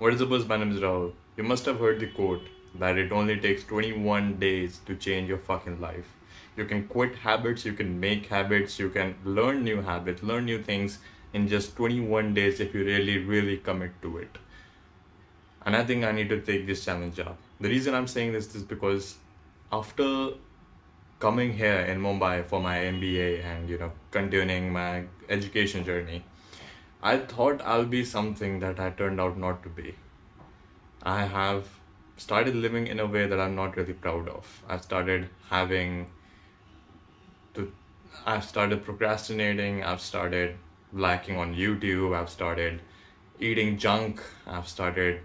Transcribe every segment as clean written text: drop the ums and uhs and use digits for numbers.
What is the buzz? My name is Rahul. You must have heard the quote that it only takes 21 days to change your fucking life. You can quit habits, you can make habits, you can learn new habits, learn new things in just 21 days if you really, really commit to it. And I think I need to take this challenge up. The reason I'm saying this is because after coming here in Mumbai for my MBA and continuing my education journey, I thought I'll be something that I turned out not to be. I have started living in a way that I'm not really proud of. To I've started procrastinating, I've started lacking on YouTube, I've started eating junk, I've started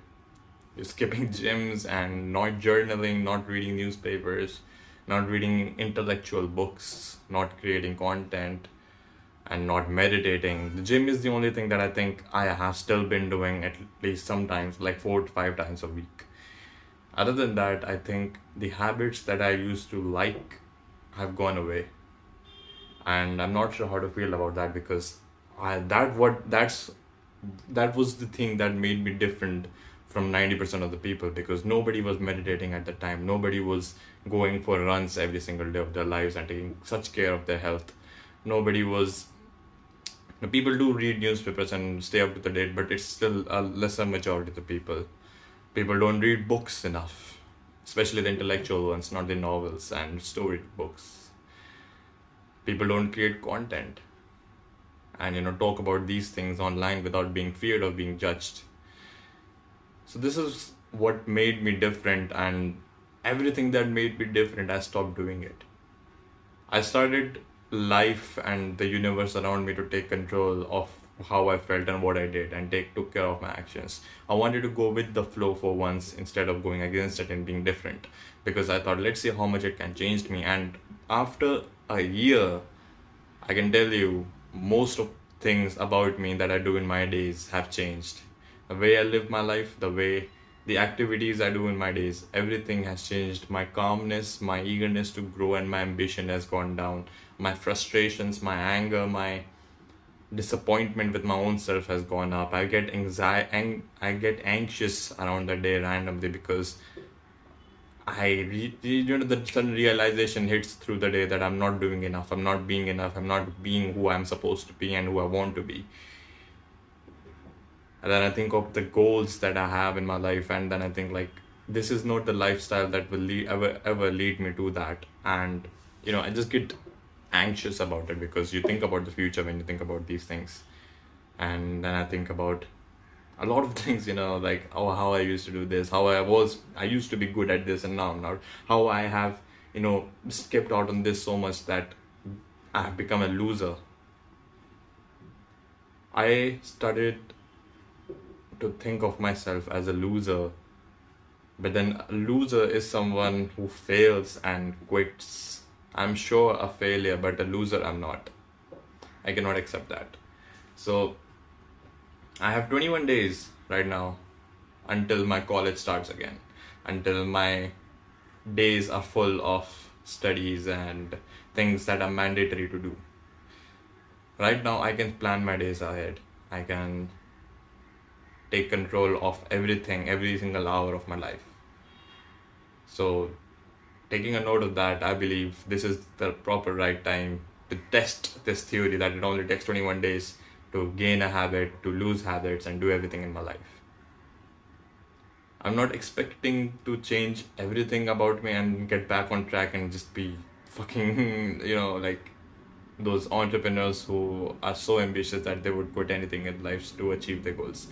skipping gyms and not journaling, not reading newspapers, not reading intellectual books, not creating content, and not meditating. The gym is the only thing that I think I have still been doing at least sometimes, like 4 to 5 times a week. Other than that, I think the habits that I used to like have gone away. And I'm not sure how to feel about that because that was the thing that made me different from 90% of the people, because nobody was meditating at the time. Nobody was going for runs every single day of their lives and taking such care of their health. Nobody was People do read newspapers and stay up to the date, but it's still a lesser majority of the people. People don't read books enough, especially the intellectual ones, not the novels and story books. People don't create content and talk about these things online without being feared of being judged. So this is what made me different, and everything that made me different, I stopped doing it. I started life and the universe around me to take control of how I felt and what I did, and took care of my actions. I wanted to go with the flow for once instead of going against it and being different, because I thought, let's see how much it can change me. And after a year, I can tell you most of things about me that I do in my days have changed. The way I live my life, the activities I do in my days, everything has changed. My calmness, my eagerness to grow, and my ambition has gone down. My frustrations, my anger, my disappointment with my own self has gone up. I get anxious around the day randomly because the sudden realization hits through the day that I'm not doing enough, I'm not being enough, I'm not being who I'm supposed to be and who I want to be. And then I think of the goals that I have in my life, and then I think, like, this is not the lifestyle that will ever lead me to that. And I just get anxious about it, because you think about the future when you think about these things. And then I think about a lot of things, like, oh, how I used to do this, how I used to be good at this and now I'm not, how I have skipped out on this so much that I have become a loser. I started to think of myself as a loser, but then a loser is someone who fails and quits. I'm sure a failure, but a loser I'm not. I cannot accept that. So I have 21 days right now until my college starts again, until my days are full of studies and things that are mandatory to do. Right now I can plan my days ahead. I can take control of everything, every single hour of my life. So taking a note of that, I believe this is the proper right time to test this theory that it only takes 21 days to gain a habit, to lose habits, and do everything in my life. I'm not expecting to change everything about me and get back on track and just be fucking, like those entrepreneurs who are so ambitious that they would quit anything in life to achieve their goals.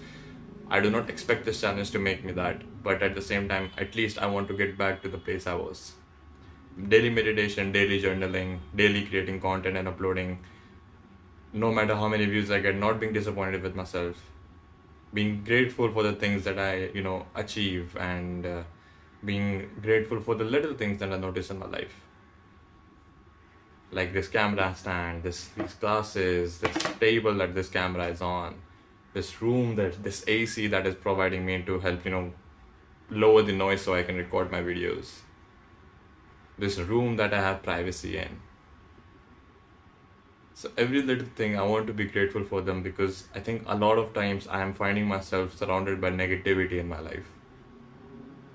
I do not expect this challenge to make me that, but at the same time, at least I want to get back to the place I was. Daily meditation, daily journaling, daily creating content and uploading, no matter how many views I get, not being disappointed with myself, being grateful for the things that I, achieve, and being grateful for the little things that I notice in my life. Like this camera stand, these glasses, this table that this camera is on, this room, this AC that is providing me to help, lower the noise so I can record my videos. This room that I have privacy in. So every little thing I want to be grateful for them, because I think a lot of times I am finding myself surrounded by negativity in my life.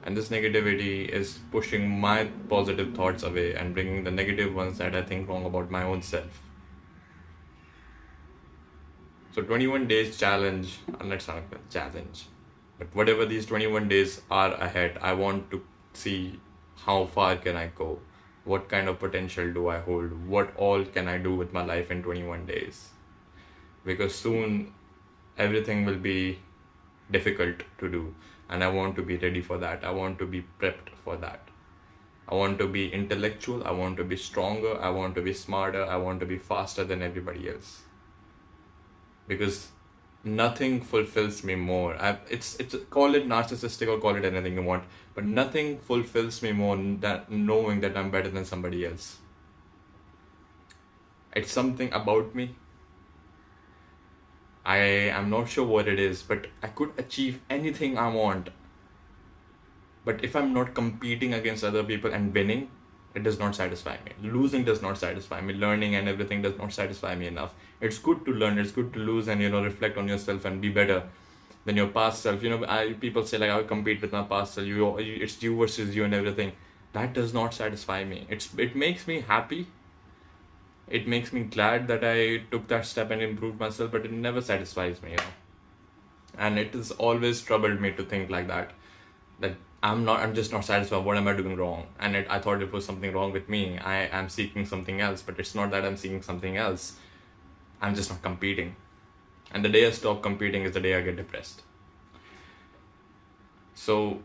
And this negativity is pushing my positive thoughts away and bringing the negative ones that I think wrong about my own self. So 21 days challenge, let's not a challenge, but whatever these 21 days are ahead, I want to see how far can I go, what kind of potential do I hold, what all can I do with my life in 21 days. Because soon everything will be difficult to do, and I want to be ready for that. I want to be prepped for that. I want to be intellectual, I want to be stronger, I want to be smarter, I want to be faster than everybody else. Because nothing fulfills me more. It's call it narcissistic or call it anything you want, but nothing fulfills me more than knowing that I'm better than somebody else. It's something about me. I am not sure what it is, but I could achieve anything I want. But if I'm not competing against other people and winning, it does not satisfy me. Losing does not satisfy me. Learning and everything does not satisfy me enough. It's good to learn, it's good to lose and, reflect on yourself and be better than your past self. People say like, I'll compete with my past self. It's you versus you and everything. That does not satisfy me. It makes me happy. It makes me glad that I took that step and improved myself, but it never satisfies me, And it has always troubled me to think like that I'm just not satisfied. What am I doing wrong? And I thought it was something wrong with me. I am seeking something else, but it's not that I'm seeking something else. I'm just not competing. And the day I stop competing is the day I get depressed. So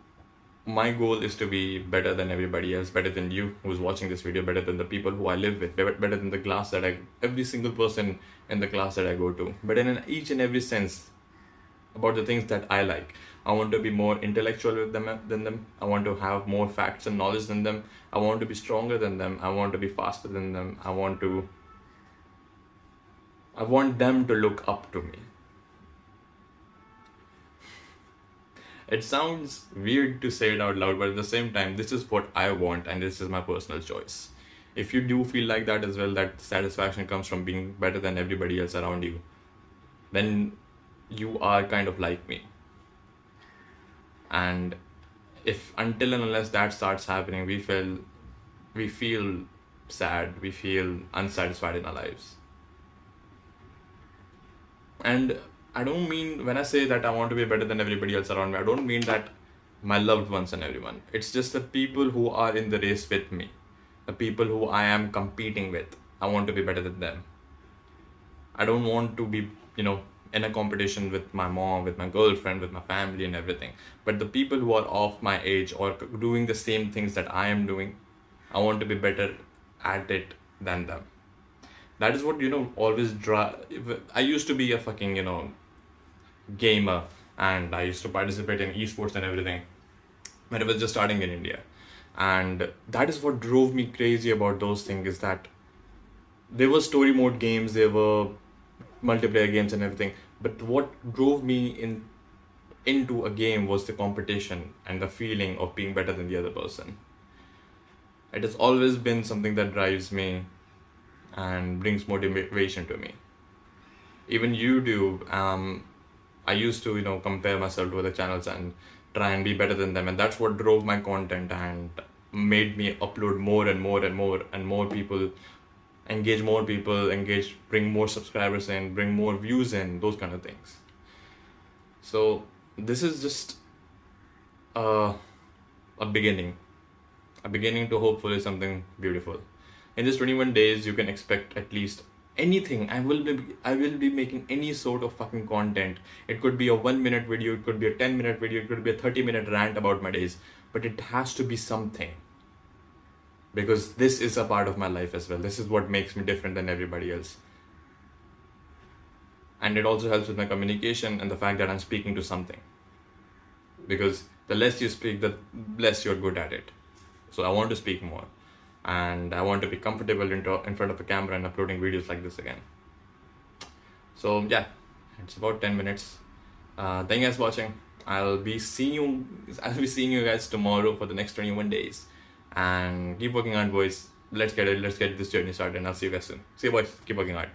my goal is to be better than everybody else, better than you who's watching this video, better than the people who I live with, better than the class every single person in the class that I go to, better in each and every sense about the things that I like. I want to be more intellectual than them. I want to have more facts and knowledge than them. I want to be stronger than them. I want to be faster than them. I want them to look up to me. It sounds weird to say it out loud, but at the same time, this is what I want and this is my personal choice. If you do feel like that as well, that satisfaction comes from being better than everybody else around you, then you are kind of like me. And if until and unless that starts happening, we feel sad, we feel unsatisfied in our lives. And I don't mean, when I say that I want to be better than everybody else around me, I don't mean that my loved ones and everyone. It's just the people who are in the race with me, the people who I am competing with. I want to be better than them. I don't want to be, in a competition with my mom, with my girlfriend, with my family and everything. But the people who are of my age or doing the same things that I am doing, I want to be better at it than them. That is what, always I used to be a fucking, gamer, and I used to participate in esports and everything when it was just starting in India. And that is what drove me crazy about those things, is that there were story mode games, there were multiplayer games and everything, but what drove me into a game was the competition and the feeling of being better than the other person. It has always been something that drives me and brings motivation to me. Even YouTube, I used to compare myself to other channels and try and be better than them, and that's what drove my content and made me upload more and more and more, and more people engage, bring more subscribers in, bring more views in, those kind of things. So this is just a beginning to hopefully something beautiful. In this 21 days, you can expect at least anything. I will be making any sort of fucking content. It could be a 1-minute video, it could be a 10-minute video, it could be a 30-minute rant about my days, but it has to be something. Because this is a part of my life as well. This is what makes me different than everybody else. And it also helps with my communication and the fact that I'm speaking to something. Because the less you speak, the less you're good at it. So I want to speak more. And I want to be comfortable in front of a camera and uploading videos like this again. So yeah, it's about 10 minutes. Thank you guys for watching. I'll be seeing you guys tomorrow for the next 21 days. And keep working hard, boys. Let's get this journey started, and I'll see you guys soon. See you, boys. Keep working hard.